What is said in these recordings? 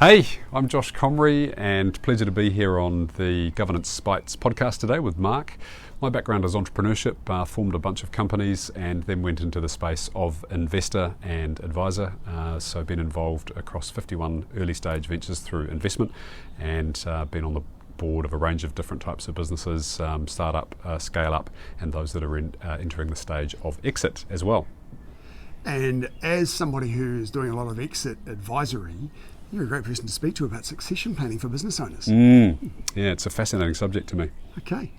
Hey, I'm Josh Comrie and pleasure to be here on the Governancebites podcast today with Mark. My background is entrepreneurship, formed a bunch of companies and then went into the space of investor and advisor. So been involved across 51 early stage ventures through investment and been on the board of a range of different types of businesses, startup, scale up, and those that are entering the stage of exit as well. And as somebody who is doing a lot of exit advisory, you're a great person to speak to about succession planning for business owners. Yeah, it's a fascinating subject to me. Okay.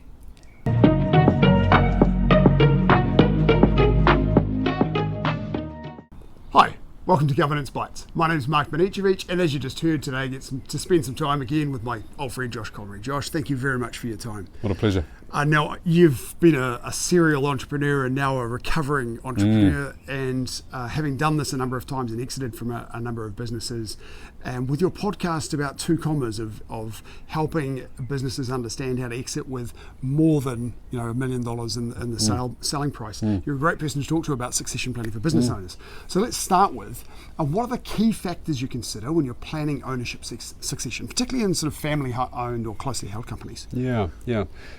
Hi, welcome to Governance Bites. My name is Mark Banicevich, and as you just heard today, I get to spend some time again with my old friend Josh Comrie. Josh, thank you very much for your time. What a pleasure. Now, you've been a serial entrepreneur and now a recovering entrepreneur, and having done this a number of times and exited from a number of businesses, and with your podcast about 2 commas of helping businesses understand how to exit with more than $1 million in the selling price. You're a great person to talk to about succession planning for business owners. So let's start with what are the key factors you consider when you're planning ownership succession, particularly in sort of family-owned or closely held companies? Yeah.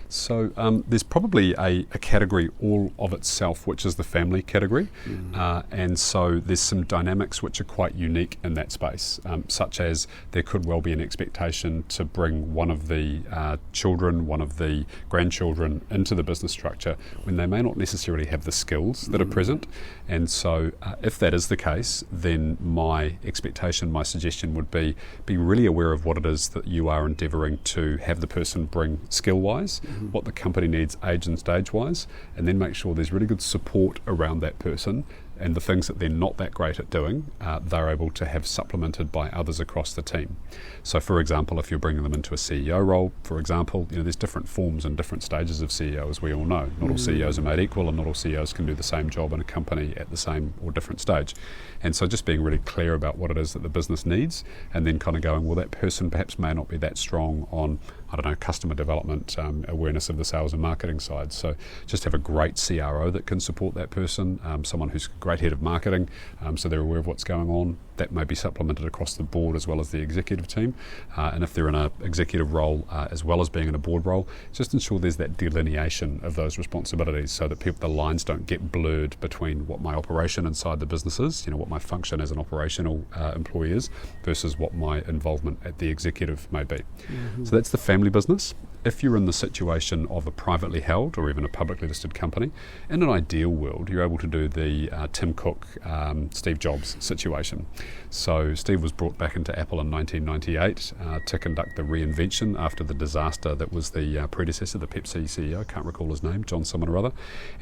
So there's probably a category all of itself, which is the family category. And so there's some dynamics which are quite unique in that space, such as there could well be an expectation to bring one of the children, one of the grandchildren into the business structure when they may not necessarily have the skills that are present. And so if that is the case, then my expectation, my suggestion would be really aware of what it is that you are endeavouring to have the person bring skill-wise, what the company needs age and stage-wise, and then make sure there's really good support around that person, and the things that they're not that great at doing, they're able to have supplemented by others across the team. So for example, if you're bringing them into a CEO role, for example, there's different forms and different stages of CEO, as we all know. Not all CEOs are made equal, and not all CEOs can do the same job in a company at the same or different stage. And so just being really clear about what it is that the business needs, and then kind of going, well, that person perhaps may not be that strong on, customer development, awareness of the sales and marketing side. So just have a great CRO that can support that person, someone who's a great head of marketing, so they're aware of what's going on. That may be supplemented across the board as well as the executive team. And if they're in an executive role as well as being in a board role, just ensure there's that delineation of those responsibilities so that the lines don't get blurred between what my operation inside the business is, what my function as an operational employee is, versus what my involvement at the executive may be. So that's the family business. If you're in the situation of a privately held or even a publicly listed company, in an ideal world, you're able to do the Tim Cook, Steve Jobs situation. So Steve was brought back into Apple in 1998 to conduct the reinvention after the disaster that was the predecessor, the Pepsi CEO, can't recall his name, John someone or other,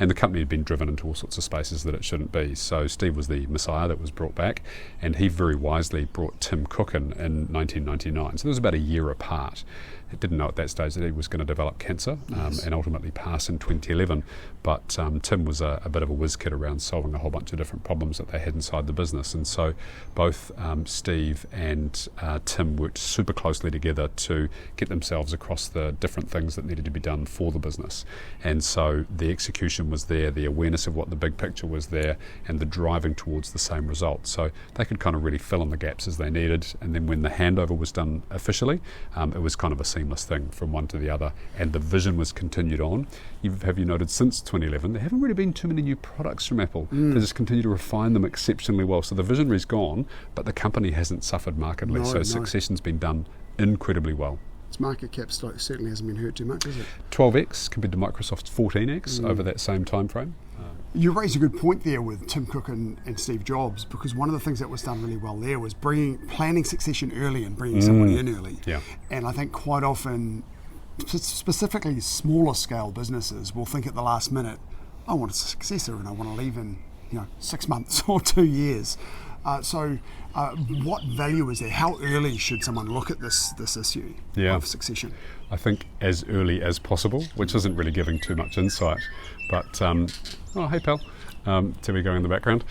and the company had been driven into all sorts of spaces that it shouldn't be. So Steve was the messiah that was brought back, and he very wisely brought Tim Cook in 1999. So there was about a year apart. He didn't know at that stage that he was going to develop cancer and ultimately pass in 2011. But Tim was a bit of a whiz kid around solving a whole bunch of different problems that they had inside the business. And so both Steve and Tim worked super closely together to get themselves across the different things that needed to be done for the business. And so the execution was there, the awareness of what the big picture was there, and the driving towards the same result. So they could kind of really fill in the gaps as they needed. And then when the handover was done officially, it was kind of a seamless thing from one to the other, and the vision was continued on. Have you noted since 2011 there haven't really been too many new products from Apple. They just continue to refine them exceptionally well. So the visionary's gone, but the company hasn't suffered markedly. Succession's been done incredibly well. Its market cap certainly hasn't been hurt too much, has it? 12x compared to Microsoft's 14x over that same time frame. You raised a good point there with Tim Cook and Steve Jobs, because one of the things that was done really well there was planning succession early and bringing somebody in early. Yeah. And I think quite often, specifically smaller scale businesses will think at the last minute, I want a successor and I want to leave in 6 months or 2 years. So what value is there? How early should someone look at this issue of succession? I think as early as possible, which isn't really giving too much insight. But, oh, hey pal, TV going in the background.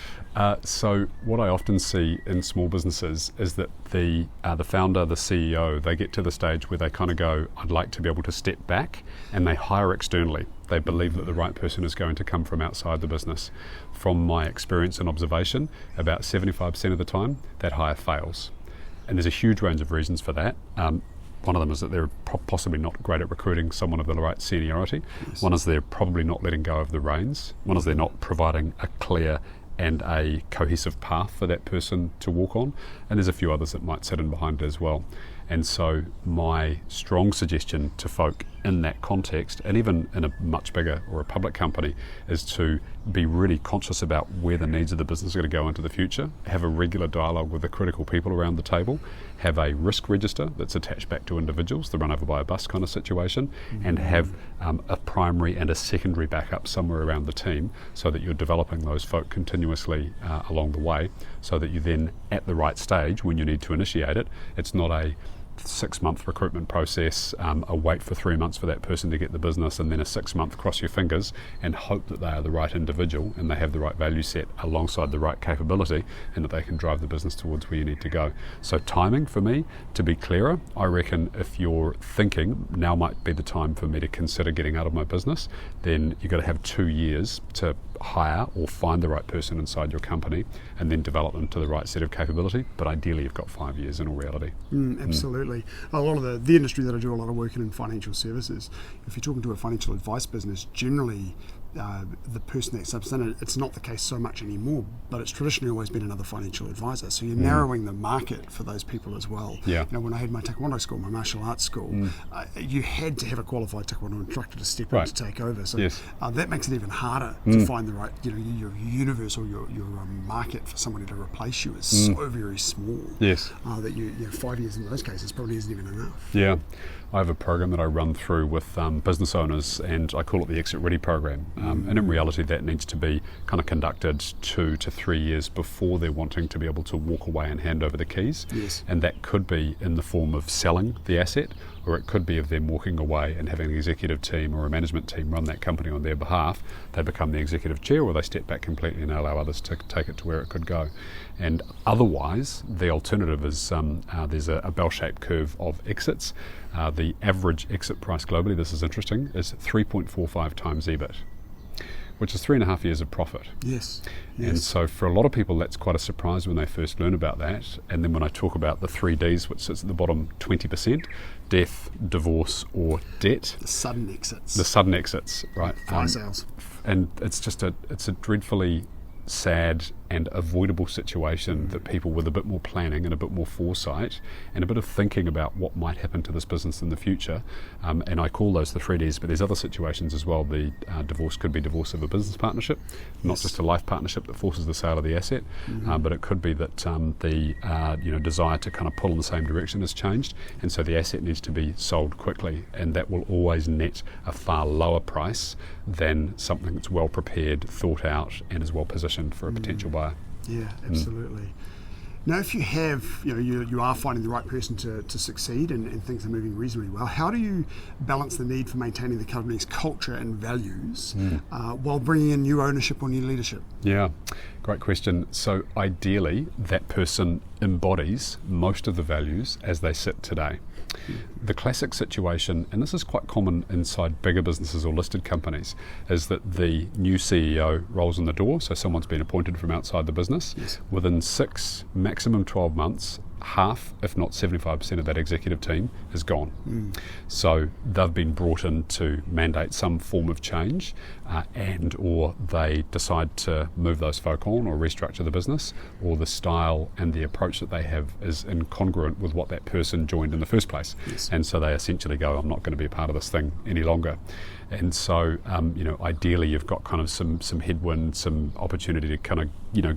So what I often see in small businesses is that the founder, the CEO, they get to the stage where they kind of go, I'd like to be able to step back, and they hire externally. They believe that the right person is going to come from outside the business. From my experience and observation, about 75% of the time, that hire fails. And there's a huge range of reasons for that. One of them is that they're possibly not great at recruiting someone of the right seniority. Yes. One is they're probably not letting go of the reins. One is they're not providing a clear and a cohesive path for that person to walk on. And there's a few others that might sit in behind it as well. And so my strong suggestion to folk in that context, and even in a much bigger or a public company, is to be really conscious about where the needs of the business are going to go into the future, have a regular dialogue with the critical people around the table, have a risk register that's attached back to individuals, the run over by a bus kind of situation, and have a primary and a secondary backup somewhere around the team so that you're developing those folk continuously along the way, so that you then, at the right stage, when you need to initiate it, it's not a 6-month recruitment process, a wait for 3 months for that person to get the business, and then a 6-month cross your fingers and hope that they are the right individual and they have the right value set alongside the right capability and that they can drive the business towards where you need to go. So timing for me, to be clearer, I reckon if you're thinking now might be the time for me to consider getting out of my business, then you've got to have 2 years to hire or find the right person inside your company and then develop them to the right set of capability. But ideally you've got 5 years in all reality. Absolutely. A lot of the industry that I do a lot of work in financial services, if you're talking to a financial advice business, generally the person that subs in it, it's not the case so much anymore, but it's traditionally always been another financial advisor. So you're narrowing the market for those people as well. Yeah. You know, when I had my taekwondo school, my martial arts school, you had to have a qualified taekwondo instructor to step in to take over. So that makes it even harder to find the right, you know, your universe or your market for somebody to replace you is so very small. Yes. That you 5 years in those cases probably isn't even enough. Yeah. I have a program that I run through with business owners, and I call it the Exit Ready program. And in reality, that needs to be kind of conducted 2 to 3 years before they're wanting to be able to walk away and hand over the keys. Yes. And that could be in the form of selling the asset, or it could be of them walking away and having an executive team or a management team run that company on their behalf. They become the executive chair, or they step back completely and allow others to take it to where it could go. And otherwise, the alternative is there's a bell-shaped curve of exits. The average exit price globally, this is interesting, is 3.45 times EBIT, which is 3.5 years of profit. Yes. And so for a lot of people, that's quite a surprise when they first learn about that. And then when I talk about the 3 Ds, which sits at the bottom 20%, death, divorce, or debt. The sudden exits. The sudden exits, right. Fire sales. And it's a dreadfully sad and avoidable situation that people with a bit more planning and a bit more foresight and a bit of thinking about what might happen to this business in the future, and I call those the 3Ds, but there's other situations as well. The divorce could be divorce of a business partnership, not just a life partnership that forces the sale of the asset, but it could be that the desire to kind of pull in the same direction has changed, and so the asset needs to be sold quickly, and that will always net a far lower price than something that's well prepared, thought out, and is well positioned for a potential buyer. Yeah, absolutely. Now, if you have, you are finding the right person to succeed and things are moving reasonably well, how do you balance the need for maintaining the company's culture and values while bringing in new ownership or new leadership? Yeah, great question. So ideally, that person embodies most of the values as they sit today. The classic situation, and this is quite common inside bigger businesses or listed companies, is that the new CEO rolls in the door, so someone's been appointed from outside the business. Yes. Within 6, maximum 12 months, half, if not 75% of that executive team is gone. So they've been brought in to mandate some form of change, and or they decide to move those folk on or restructure the business, or the style and the approach that they have is incongruent with what that person joined in the first place. Yes. And so they essentially go, I'm not going to be a part of this thing any longer. And so, ideally you've got kind of some headwind, some opportunity to kind of,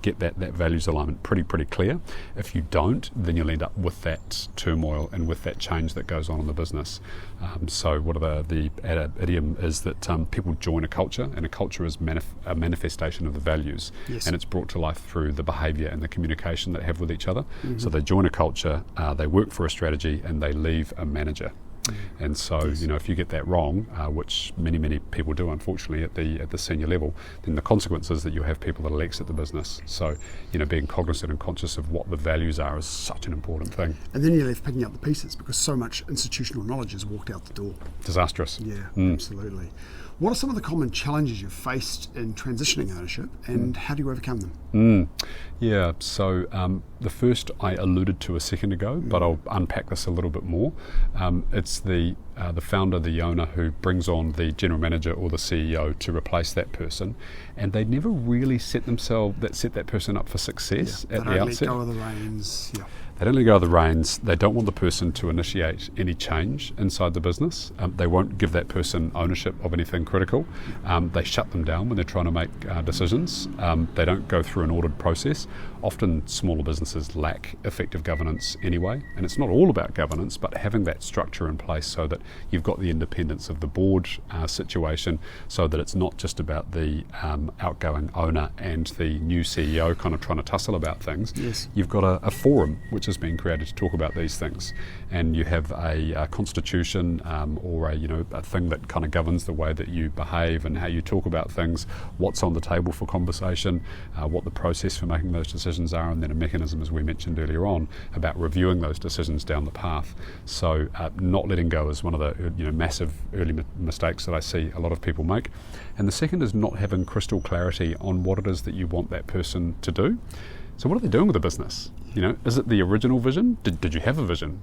get that values alignment pretty clear. If you don't, then you'll end up with that turmoil and with that change that goes on in the business. So what are the idiom is that people join a culture, and a culture is a manifestation of the values. Yes. And it's brought to life through the behaviour and the communication they have with each other. So they join a culture, they work for a strategy, and they leave a manager. And so, if you get that wrong, which many people do, unfortunately, at the senior level, then the consequence is that you have people that will exit the business. So, being cognizant and conscious of what the values are is such an important thing. And then you're left picking up the pieces because so much institutional knowledge has walked out the door. Disastrous. Yeah, absolutely. What are some of the common challenges you've faced in transitioning ownership, and how do you overcome them? Yeah, so the first I alluded to a second ago, but I'll unpack this a little bit more. It's the founder, the owner, who brings on the general manager or the CEO to replace that person, and they never really set that person up for success at the outset. They don't let go of the reins. Yeah. They don't let go of the reins. They don't want the person to initiate any change inside the business. They won't give that person ownership of anything critical. They shut them down when they're trying to make decisions. They don't go through an ordered process. Often smaller businesses lack effective governance anyway, and it's not all about governance, but having that structure in place so that you've got the independence of the board situation, so that it's not just about the outgoing owner and the new CEO kind of trying to tussle about things. Yes. You've got a forum which has been created to talk about these things, and you have a constitution or a thing that kind of governs the way that you behave and how you talk about things, what's on the table for conversation, what the process for making those decisions are, and then a mechanism, as we mentioned earlier on, about reviewing those decisions down the path. So not letting go is one of the massive early mistakes that I see a lot of people make. And the second is not having crystal clarity on what it is that you want that person to do. So what are they doing with the business? Is it the original vision? Did you have a vision?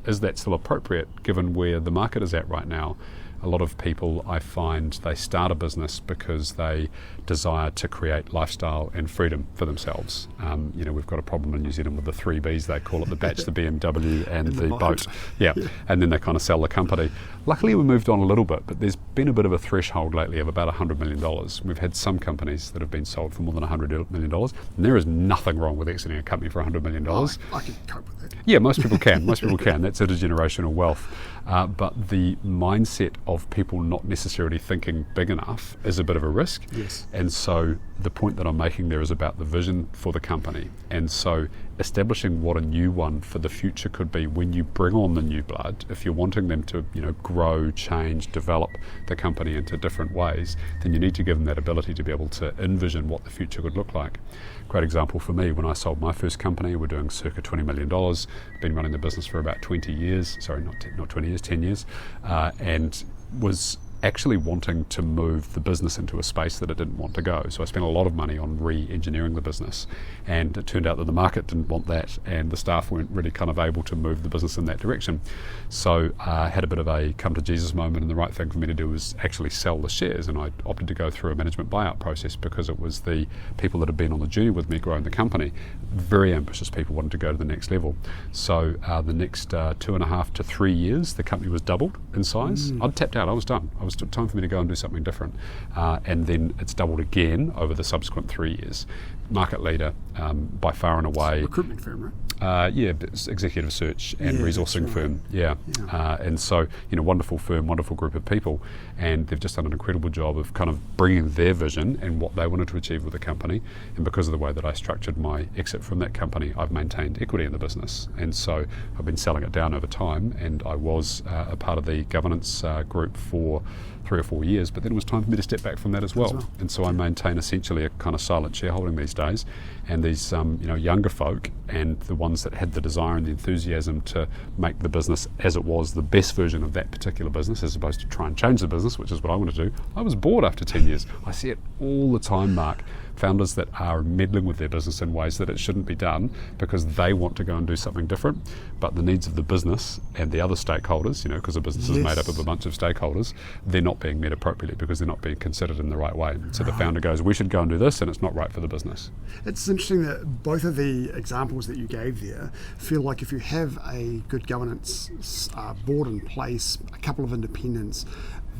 Is that still appropriate given where the market is at right now? A lot of people, I find, they start a business because they desire to create lifestyle and freedom for themselves. We've got a problem in New Zealand with the 3 Bs, they call it, the batch, the BMW and the boat. Yeah, and then they kind of sell the company. Luckily we moved on a little bit, but there's been a bit of a threshold lately of about $100 million. We've had some companies that have been sold for more than $100 million, and there is nothing wrong with exiting a company for $100 million. I can cope with that. Yeah, most people can. That's intergenerational wealth. But the mindset of people not necessarily thinking big enough is a bit of a risk. Yes. And so the point that I'm making there is about the vision for the company. And so establishing what a new one for the future could be when you bring on the new blood, if you're wanting them to grow, change, develop the company into different ways, then you need to give them that ability to be able to envision what the future could look like. Great example for me, when I sold my first company, we're doing circa $20 million, been running the business for about 20 years, sorry, not 20 years, 10 years, and was actually wanting to move the business into a space that it didn't want to go. So I spent a lot of money on re-engineering the business, and it turned out that the market didn't want that, and the staff weren't really kind of able to move the business in that direction. So I had a bit of a come to Jesus moment, and the right thing for me to do was actually sell the shares, and I opted to go through a management buyout process because it was the people that had been on the journey with me growing the company, very ambitious people, wanted to go to the next level. So the next 2.5 to 3 years, the company was doubled in size. I'd tapped out, I was done. It was time for me to go and do something different. And then it's doubled again over the subsequent 3 years. Market leader, by far and away. Recruitment firm, right? It's executive search and resourcing firm. And so, wonderful firm, wonderful group of people, and they've just done an incredible job of kind of bringing their vision and what they wanted to achieve with the company. And because of the way that I structured my exit from that company, I've maintained equity in the business. And so I've been selling it down over time, and I was a part of the governance group for 3 or 4 years, but then it was time for me to step back from that as well. And so I maintain essentially a kind of silent shareholding these days, and these younger folk and the ones that had the desire and the enthusiasm to make the business as it was the best version of that particular business, as opposed to try and change the business, which is what I want to do. I was bored after 10 years. I see it all the time, Mark. Founders that are meddling with their business in ways that it shouldn't be done because they want to go and do something different, but the needs of the business and the other stakeholders, because a business is made up of a bunch of stakeholders, they're not being met appropriately because they're not being considered in the right way. So the founder goes, we should go and do this, and it's not right for the business. It's interesting that both of the examples that you gave there feel like if you have a good governance board in place, a couple of independents,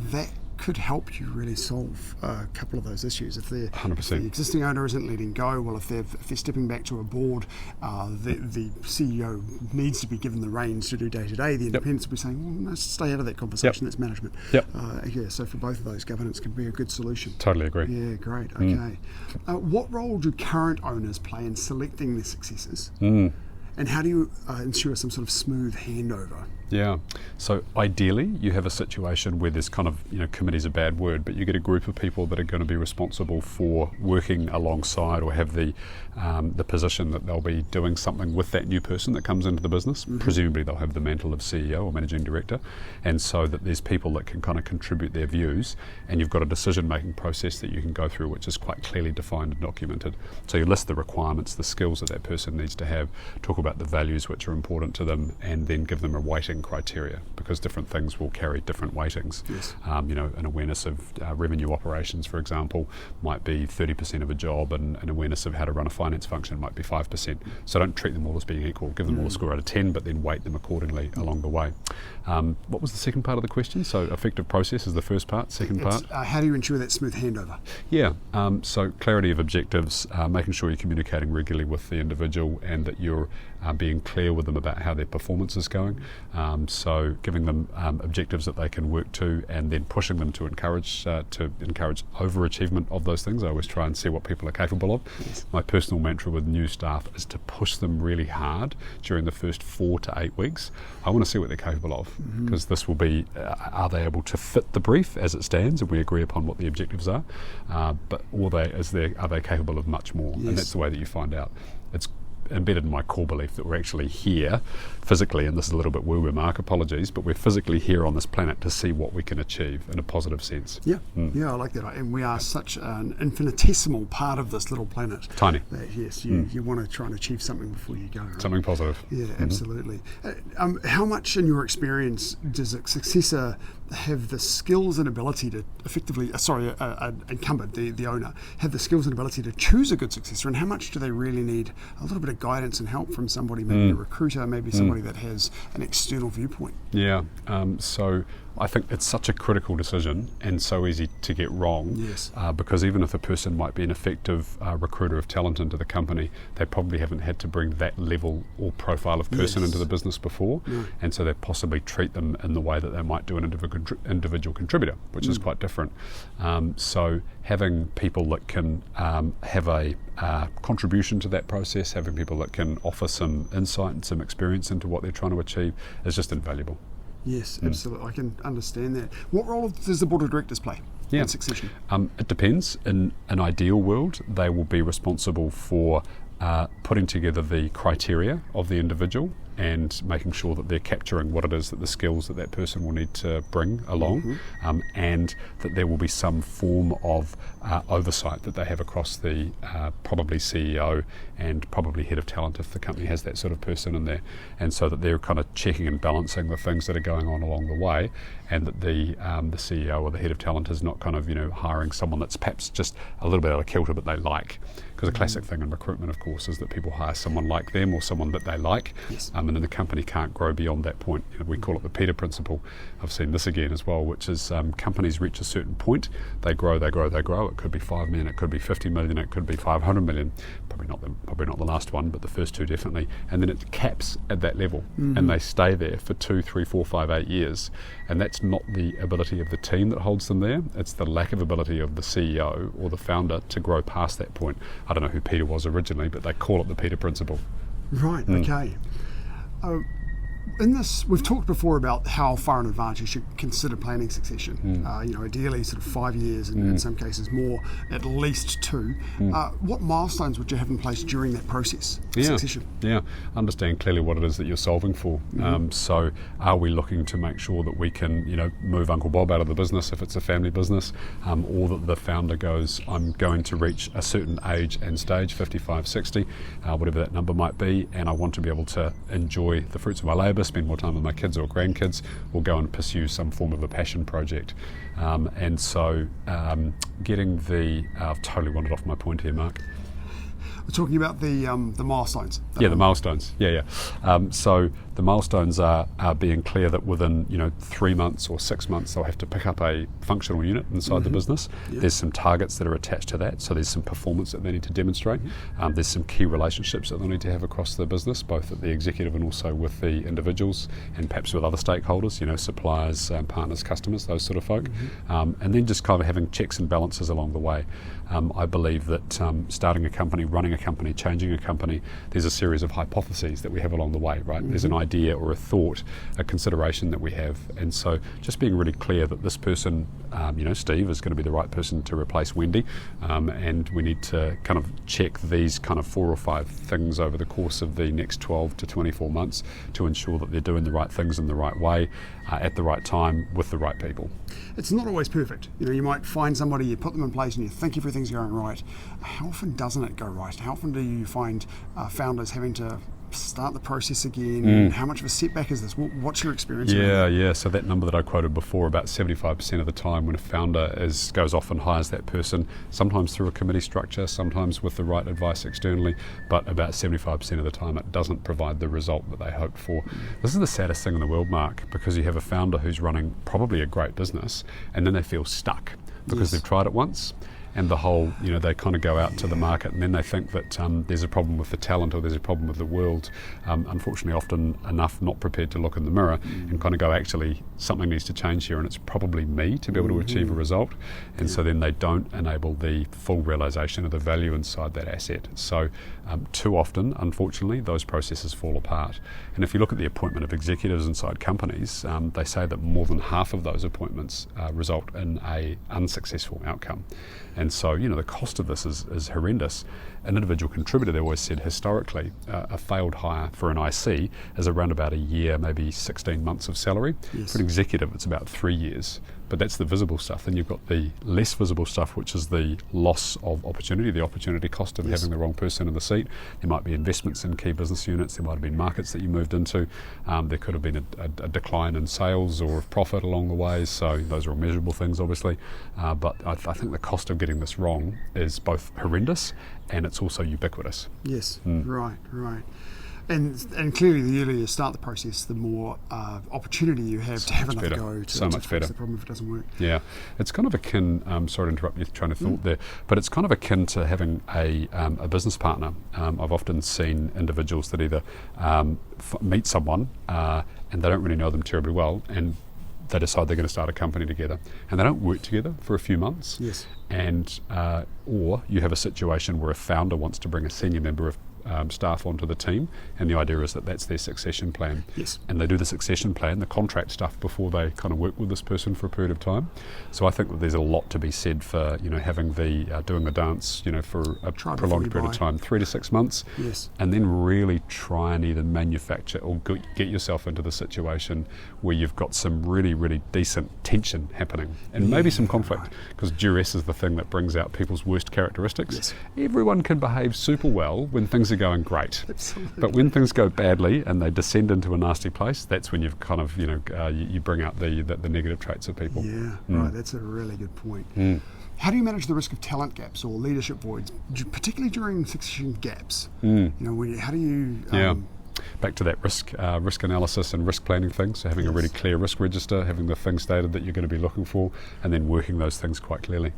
that could help you really solve a couple of those issues. If the existing owner isn't letting go, well, if they're stepping back to a board, the CEO needs to be given the reins to do day to day. The independents will be saying, well, no, stay out of that conversation. That's management. So for both of those, governance can be a good solution. Totally agree. Yeah, great. Okay. What role do current owners play in selecting their successors? And how do you ensure some sort of smooth handover? Yeah. So ideally, you have a situation where there's kind of, committee's a bad word, but you get a group of people that are going to be responsible for working alongside or have the position that they'll be doing something with that new person that comes into the business. Presumably they'll have the mantle of CEO or managing director, and so that there's people that can kind of contribute their views, and you've got a decision-making process that you can go through, which is quite clearly defined and documented. So you list the requirements, the skills that person needs to have, talk about the values which are important to them, and then give them a weighting criteria, because different things will carry different weightings. Yes. An awareness of revenue operations, for example, might be 30% of a job, and an awareness of how to run a finance function might be 5%. So don't treat them all as being equal. Give them all a score out of 10, but then weight them accordingly along the way. What was the second part of the question? So effective process is the first part. Second part? How do you ensure that smooth handover? Yeah, so clarity of objectives, making sure you're communicating regularly with the individual and that you're being clear with them about how their performance is going. So giving them objectives that they can work to, and then pushing them to encourage overachievement of those things. I always try and see what people are capable of. Yes. My personal mantra with new staff is to push them really hard during the first 4 to 8 weeks. I want to see what they're capable of, because this will be, are they able to fit the brief as it stands, and we agree upon what the objectives are, but are they capable of much more? Yes. And that's the way that you find out. It's embedded in my core belief that we're actually here physically, and this is a little bit woo-woo, Mark, apologies, but we're physically here on this planet to see what we can achieve in a positive sense. Yeah, I like that. And we are such an infinitesimal part of this little planet. Tiny. That, yes, you want to try and achieve something before you go, right? Something positive. Yeah, absolutely. How much, in your experience, does a successor have the skills and ability to effectively, incumbent, the owner, have the skills and ability to choose a good successor, and how much do they really need a little bit of guidance and help from somebody, maybe a recruiter, maybe somebody that has an external viewpoint? Yeah, so I think it's such a critical decision and so easy to get wrong. Yes. Because even if a person might be an effective recruiter of talent into the company, they probably haven't had to bring that level or profile of person into the business before, and so they possibly treat them in the way that they might do an individual contributor, which is quite different. So having people that can have a contribution to that process, having people that can offer some insight and some experience into what they're trying to achieve is just invaluable. Yes, absolutely. I can understand that. What role does the board of directors play in succession? It depends. In an ideal world, they will be responsible for putting together the criteria of the individual and making sure that they're capturing what it is that the skills that person will need to bring along, and that there will be some form of oversight that they have across the probably CEO and probably head of talent if the company has that sort of person in there, and so that they're kind of checking and balancing the things that are going on along the way, and that the CEO or the head of talent is not kind of hiring someone that's perhaps just a little bit out of kilter but they like. Because a classic thing in recruitment, of course, is that people hire someone like them or someone that they like, and then the company can't grow beyond that point. We call it the Peter principle. I've seen this again as well, which is companies reach a certain point, they grow. It could be 5 million, it could be 50 million, it could be 500 million. Probably not the last one, but the first two definitely. And then it caps at that level, and they stay there for 2, 3, 4, 5, 8 years. And that's not the ability of the team that holds them there. It's the lack of ability of the CEO or the founder to grow past that point. I don't know who Peter was originally, but they call it the Peter principle. Right, okay. In this, we've talked before about how far in advance you should consider planning succession. Ideally sort of 5 years, and in some cases more, at least 2. What milestones would you have in place during that process of succession? Yeah, understand clearly what it is that you're solving for. So are we looking to make sure that we can, move Uncle Bob out of the business if it's a family business, or that the founder goes, I'm going to reach a certain age and stage, 55, 60, whatever that number might be, and I want to be able to enjoy the fruits of my labour, spend more time with my kids or grandkids, or go and pursue some form of a passion project. And so getting I've totally wandered off my point here, Mark. We're talking about the milestones. The milestones. So the milestones are being clear that within 3 months or 6 months they'll have to pick up a functional unit inside the business. There's some targets that are attached to that, so there's some performance that they need to demonstrate. There's some key relationships that they'll need to have across the business, both at the executive and also with the individuals, and perhaps with other stakeholders, suppliers, partners, customers, those sort of folk. And then just kind of having checks and balances along the way. I believe that starting a company, running a company, changing a company, there's a series of hypotheses that we have along the way, right? There's an idea idea or a thought, a consideration that we have. And so just being really clear that this person, Steve, is going to be the right person to replace Wendy, and we need to kind of check these kind of 4 or 5 things over the course of the next 12 to 24 months to ensure that they're doing the right things in the right way, at the right time, with the right people. It's not always perfect. You might find somebody, you put them in place and you think everything's going right. How often doesn't it go right? How often do you find founders having to start the process again? How much of a setback is this? What's your experience? Yeah. So that number that I quoted before, about 75% of the time when a founder goes off and hires that person, sometimes through a committee structure, sometimes with the right advice externally, but about 75% of the time it doesn't provide the result that they hoped for. This is the saddest thing in the world, Mark, because you have a founder who's running probably a great business and then they feel stuck because they've tried it once. And the whole, they kind of go out to the market and then they think that there's a problem with the talent or there's a problem with the world. Unfortunately, often enough not prepared to look in the mirror and kind of go, actually, something needs to change here and it's probably me to be able to achieve a result. And so then they don't enable the full realisation of the value inside that asset. So too often, unfortunately, those processes fall apart. And if you look at the appointment of executives inside companies, they say that more than half of those appointments result in a unsuccessful outcome. And so, the cost of this is horrendous. An individual contributor, they always said historically, a failed hire for an IC is around about a year, maybe 16 months of salary. Yes. For an executive, it's about 3 years. But that's the visible stuff. Then you've got the less visible stuff, which is the loss of opportunity, the opportunity cost of having the wrong person in the seat. There might be investments in key business units. There might have been markets that you moved into. There could have been a decline in sales or of profit along the way. So those are all measurable things, obviously. But I think the cost of getting this wrong is both horrendous and it's also ubiquitous. Yes, right. And clearly, the earlier you start the process, the more opportunity you have to have another go to fix the problem if it doesn't work. Yeah, it's kind of akin. Sorry to interrupt your train of thought there, but it's kind of akin to having a business partner. I've often seen individuals that either meet someone and they don't really know them terribly well, and they decide they're going to start a company together, and they don't work together for a few months. Yes, and or you have a situation where a founder wants to bring a senior member of staff onto the team, and the idea is that that's their succession plan. Yes. And they do the succession plan, the contract stuff, before they kind of work with this person for a period of time. So I think that there's a lot to be said for having the doing the dance for a prolonged period of time, 3 to 6 months. Yes. And then really try and either manufacture or get yourself into the situation where you've got some really, really decent tension happening and maybe some conflict, because duress is the thing that brings out people's worst characteristics. Yes. Everyone can behave super well when things are going great. Absolutely. But when things go badly and they descend into a nasty place, that's when you've kind of, you bring out the negative traits of people. Yeah, right. That's a really good point. How do you manage the risk of talent gaps or leadership voids, particularly during succession gaps? How do you... Back to that risk analysis and risk planning thing. So having a really clear risk register, having the things stated that you're going to be looking for, and then working those things quite clearly.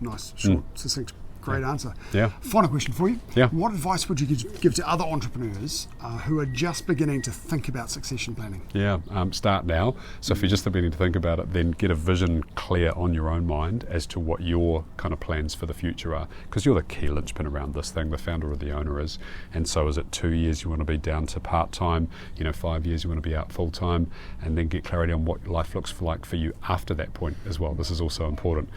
Nice, short, succinct. Great answer. Yeah. Final question for you. Yeah. What advice would you give to other entrepreneurs who are just beginning to think about succession planning? Yeah, start now. So if you're just beginning to think about it, then get a vision clear on your own mind as to what your kind of plans for the future are, because you're the key linchpin around this thing, the founder or the owner is. And so is it 2 years you want to be down to part-time, 5 years you want to be out full-time, and then get clarity on what life looks like for you after that point as well. This is also important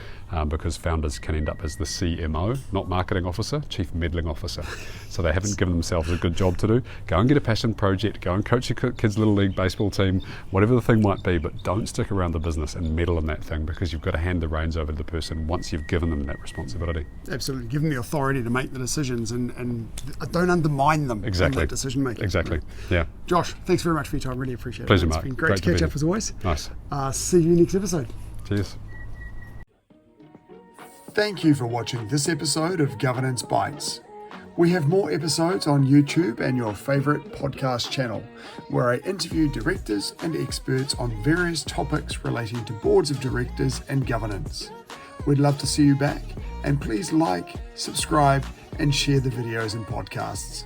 because founders can end up as the CMO, not marketing officer, chief meddling officer. So they haven't given themselves a good job to do. Go and get a passion project, go and coach your kids' little league baseball team, whatever the thing might be, but don't stick around the business and meddle in that thing, because you've got to hand the reins over to the person once you've given them that responsibility. Absolutely. Give them the authority to make the decisions and don't undermine them in that decision making. Exactly. Yeah. Josh, thanks very much for your time. Really appreciate it. Pleasure, It's Mark. been great to catch up as always. Nice. See you next episode. Cheers. Thank you for watching this episode of Governance Bites. We have more episodes on YouTube and your favourite podcast channel, where I interview directors and experts on various topics relating to boards of directors and governance. We'd love to see you back, and please like, subscribe, and share the videos and podcasts.